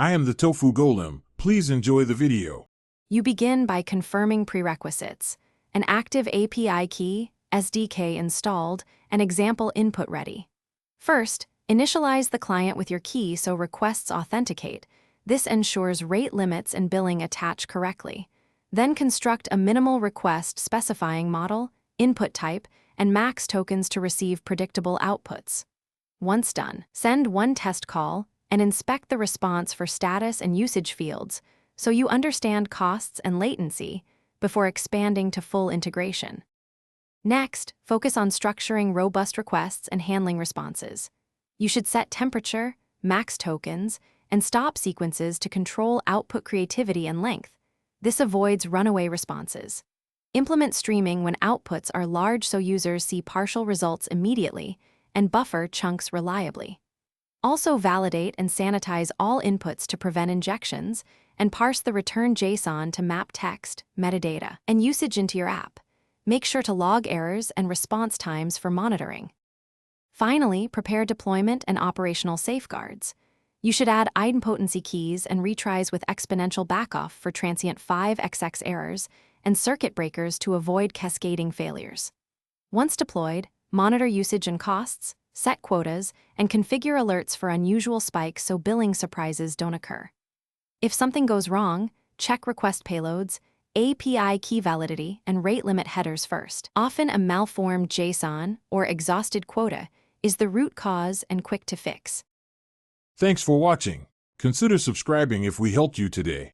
I am the Tofu Golem. Please enjoy the video. You begin by confirming prerequisites: an active API key, SDK installed, and example input ready. First, initialize the client with your key so requests authenticate. This ensures rate limits and billing attach correctly. Then construct a minimal request specifying model, input type, and max tokens to receive predictable outputs. Once done, send one test call and inspect the response for status and usage fields so you understand costs and latency before expanding to full integration. Next, focus on structuring robust requests and handling responses. You should set temperature, max tokens, and stop sequences to control output creativity and length. This avoids runaway responses. Implement streaming when outputs are large so users see partial results immediately, and buffer chunks reliably. Also validate and sanitize all inputs to prevent injections, and parse the return JSON to map text, metadata, and usage into your app. Make sure to log errors and response times for monitoring. Finally, prepare deployment and operational safeguards. You should add idempotency keys and retries with exponential backoff for transient 5xx errors and circuit breakers to avoid cascading failures. Once deployed, monitor usage and costs, set quotas, and configure alerts for unusual spikes so billing surprises don't occur. If something goes wrong, check request payloads, API key validity, and rate limit headers first. Often a malformed JSON or exhausted quota is the root cause and quick to fix. Thanks for watching. Consider subscribing if we helped you today.